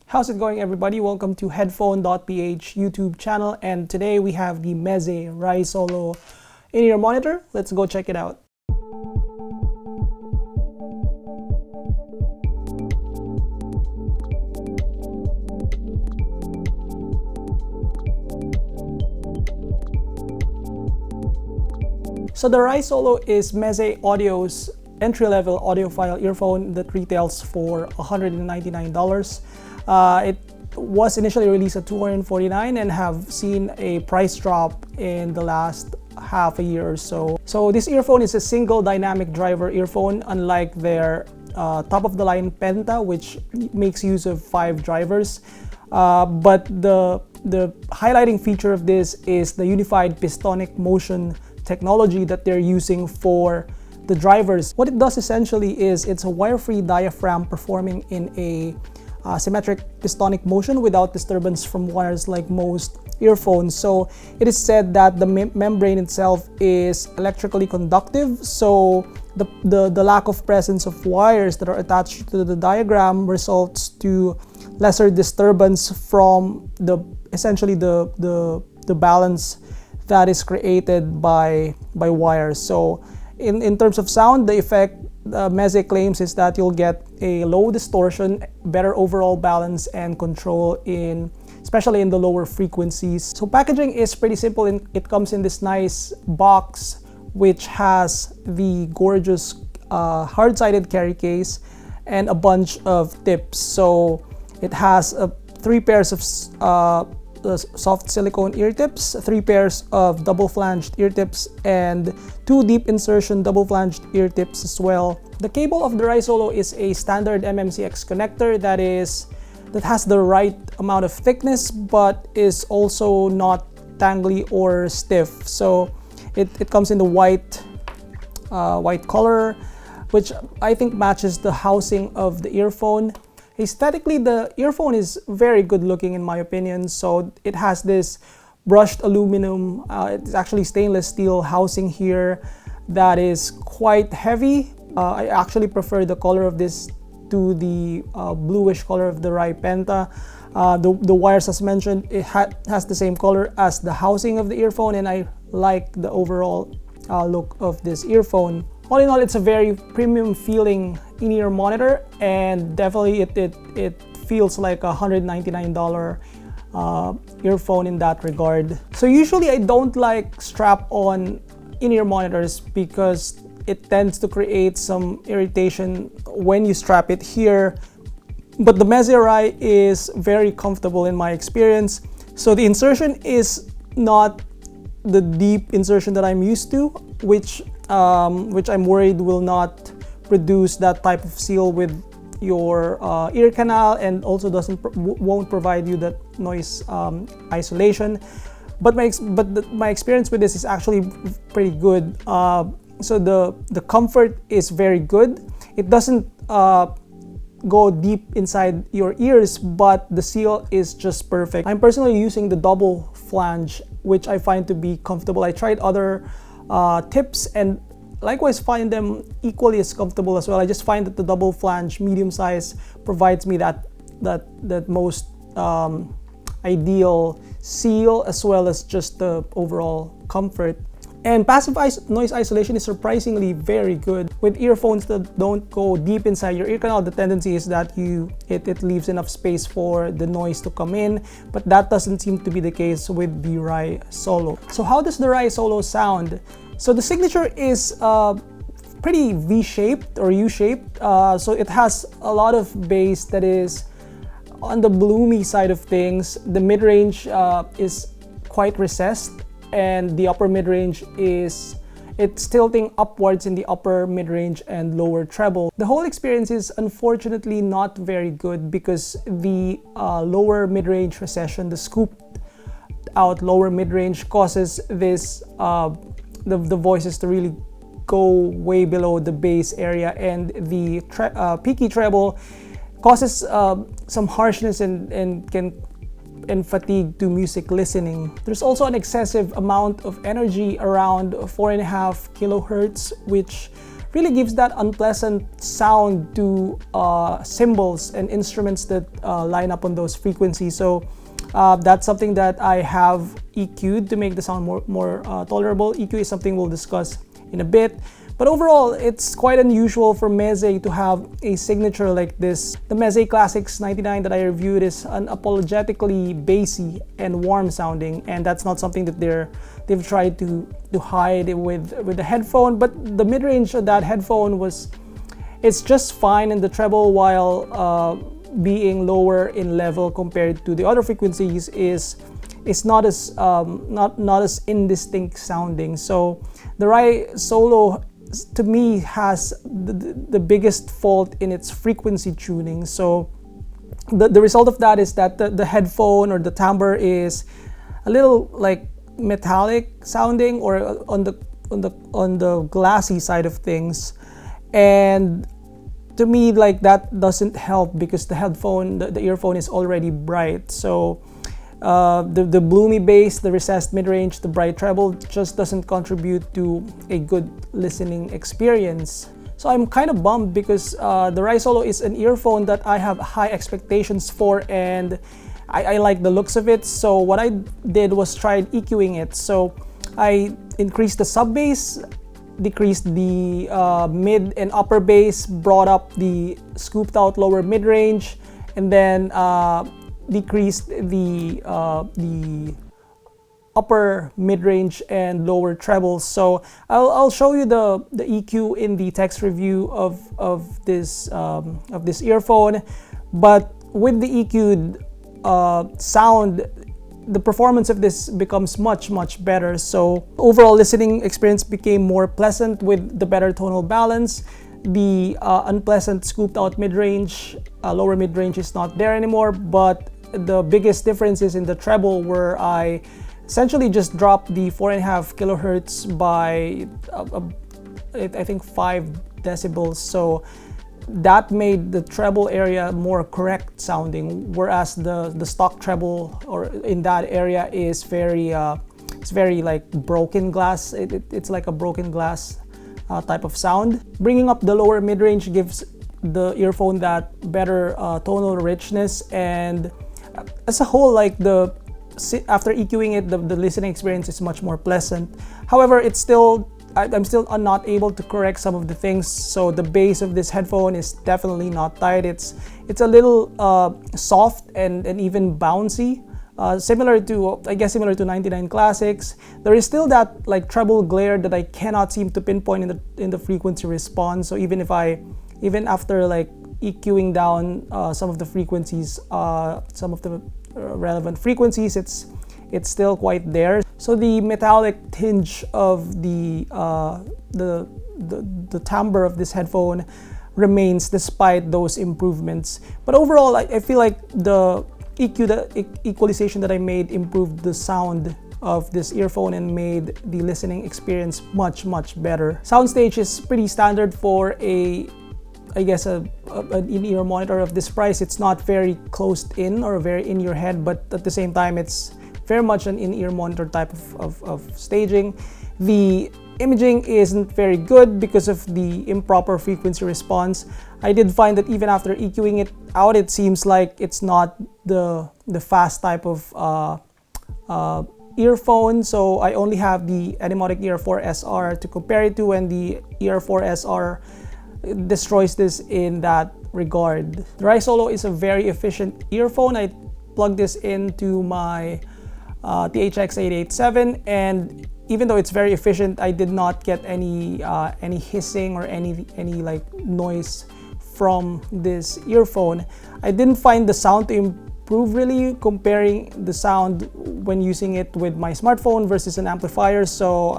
How's it going, everybody? Welcome to headphone.ph YouTube channel, and today we have the Meze Rai Solo in-ear monitor. Let's go check it out. So the Rai Solo is Meze Audio's entry-level audiophile earphone that retails for $199. It was initially released at $249 and have seen a price drop in the last half a year or so. So this earphone is a single dynamic driver earphone, unlike their top-of-the-line Penta, which makes use of 5 drivers. But the highlighting feature of this is the unified pistonic motion technology that they're using for the drivers. What it does essentially is it's a wire-free diaphragm performing in a symmetric pistonic motion without disturbance from wires like most earphones. So it is said that the membrane itself is electrically conductive, so the lack of presence of wires that are attached to the diaphragm results to lesser disturbance from essentially the balance that is created by wires. So in terms of sound, the effect Meze claims is that you'll get a low distortion, better overall balance and control especially in the lower frequencies. So packaging is pretty simple. It comes in this nice box which has the gorgeous hard-sided carry case and a bunch of tips. So it has 3 pairs of soft silicone ear tips, 3 pairs of double flanged ear tips, and 2 deep insertion double flanged ear tips as well. The cable of the Rai Solo is a standard MMCX connector that has the right amount of thickness but is also not tangly or stiff. So it comes in the white color, which I think matches the housing of the earphone. Aesthetically, the earphone is very good looking in my opinion. So it has this brushed aluminum, it's actually stainless steel housing here that is quite heavy. I actually prefer the color of this to the bluish color of the Rai Penta. The wires, as mentioned, it has the same color as the housing of the earphone, and I like the overall look of this earphone. All in all, it's a very premium feeling in-ear monitor, and definitely it feels like a $199 earphone in that regard. So usually I don't like strap-on in-ear monitors because it tends to create some irritation when you strap it here. But the Meze Rai is very comfortable in my experience. So the insertion is not the deep insertion that I'm used to, which I'm worried will not produce that type of seal with your ear canal, and also won't provide you that noise isolation. But my experience with this is actually pretty good. So the comfort is very good. It doesn't go deep inside your ears, but the seal is just perfect. I'm personally using the double flange, which I find to be comfortable. I tried other tips and likewise find them equally as comfortable as well. I just find that the double flange medium size provides me that most ideal seal, as well as just the overall comfort. And passive noise isolation is surprisingly very good. With earphones that don't go deep inside your ear canal, the tendency is that it leaves enough space for the noise to come in, but that doesn't seem to be the case with the Rai Solo. So how does the Rai Solo sound? So the signature is pretty V-shaped or U-shaped. So it has a lot of bass that is on the bloomy side of things. The mid-range is quite recessed, and the upper mid-range it's tilting upwards in the upper mid-range and lower treble. The whole experience is unfortunately not very good because the lower mid-range recession, the scooped out lower mid-range, causes this the voices to really go way below the bass area, and the peaky treble causes some harshness and fatigue to music listening. There's also an excessive amount of energy around 4.5 kilohertz, which really gives that unpleasant sound to cymbals and instruments that line up on those frequencies. So that's something that I have EQ'd to make the sound more tolerable. EQ is something we'll discuss in a bit. But overall, it's quite unusual for Meze to have a signature like this. The Meze Classics 99 that I reviewed is unapologetically bassy and warm sounding, and that's not something that they've tried to hide with the headphone. But the mid-range of that headphone it's just fine in the treble, while being lower in level compared to the other frequencies is not as not as indistinct sounding. So the Rai Solo, to me, has the biggest fault in its frequency tuning. So the result of that is that the headphone or the timbre is a little like metallic sounding, or on the glassy side of things. And to me, like, that doesn't help because the headphone, the earphone is already bright. So the bloomy bass, the recessed mid-range, the bright treble just doesn't contribute to a good listening experience. So I'm kind of bummed because the Rai Solo is an earphone that I have high expectations for, and I like the looks of it. So what I did was try EQing it. So I increased the sub bass, decreased the mid and upper bass, brought up the scooped out lower mid-range, and then decreased the upper mid-range and lower trebles. So I'll show you the EQ in the text review of this earphone. But with the EQ'd sound, the performance of this becomes much better. So overall listening experience became more pleasant with the better tonal balance. The unpleasant scooped out mid-range, lower mid-range is not there anymore, but the biggest difference is in the treble, where I essentially just dropped the 4.5 kilohertz by I think 5 decibels. So that made the treble area more correct sounding, whereas the stock treble or in that area is very it's very like broken glass. It's like a broken glass type of sound. Bringing up the lower mid-range gives the earphone that better tonal richness, and as a whole, like, after EQing it, the listening experience is much more pleasant. However, I'm still not able to correct some of the things. So the bass of this headphone is definitely not tight. It's a little soft and even bouncy, similar to 99 Classics. There is still that like treble glare that I cannot seem to pinpoint in the frequency response. So even after like EQing down some of the frequencies, some of the relevant frequencies, it's still quite there. So the metallic tinge of the timbre of this headphone remains despite those improvements. But overall, I feel like the equalization that I made improved the sound of this earphone and made the listening experience much better. Soundstage is pretty standard for an in-ear monitor of this price. It's not very closed in or very in your head, but at the same time, it's very much an in-ear monitor type of staging. The imaging isn't very good because of the improper frequency response. I did find that even after EQing it out, it seems like it's not the fast type of earphone. So I only have the Anymotic Ear 4 SR to compare it to, and the Ear 4 SR destroys this in that regard. The Rai Solo is a very efficient earphone. I plugged this into my THX887, and even though it's very efficient, I did not get any hissing or any like noise from this earphone. I didn't find the sound to improve really, comparing the sound when using it with my smartphone versus an amplifier. So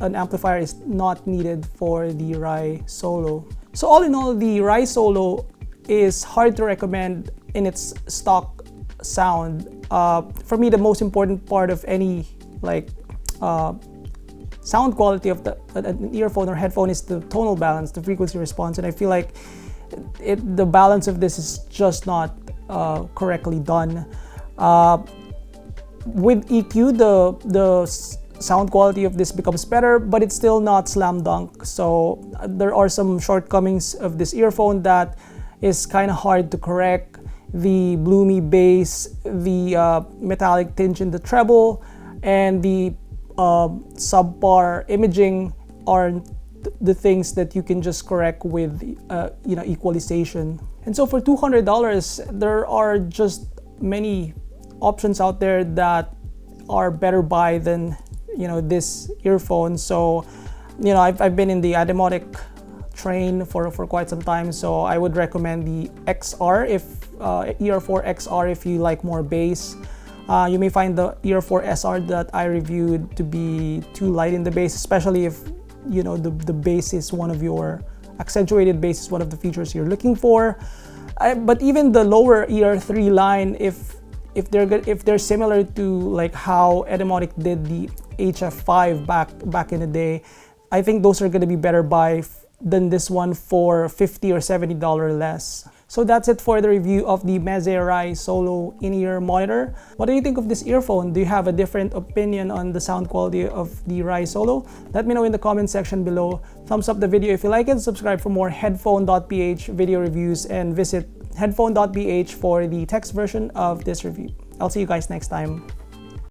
an amplifier is not needed for the Rai Solo. So all in all, the Rai Solo is hard to recommend in its stock sound. For me, the most important part of any like sound quality of an earphone or headphone is the tonal balance, the frequency response, and I feel like the balance of this is just not correctly done. With EQ, the sound quality of this becomes better, but it's still not slam dunk. So there are some shortcomings of this earphone that is kind of hard to correct. The bloomy bass, the metallic tinge in the treble, and the subpar imaging are the things that you can just correct with equalization. And so for $200, there are just many options out there that are better buy than this earphone. So I've been in the Ademotic train for quite some time, so I would recommend the XR ER4 XR if you like more bass. You may find the ER4 SR that I reviewed to be too light in the bass, especially if the bass is one of your accentuated bass is one of the features you're looking for. But even the lower ER3 line, if they're similar to like how Edemotic did the HF5 back in the day, I think those are going to be better buy than this one for $50 or $70 less. So that's it for the review of the Meze Rai Solo in-ear monitor. What do you think of this earphone? Do you have a different opinion on the sound quality of the Rai Solo? Let me know in the comment section below. Thumbs up the video if you like it, subscribe for more headphone.ph video reviews, and visit headphone.ph for the text version of this review. I'll see you guys next time.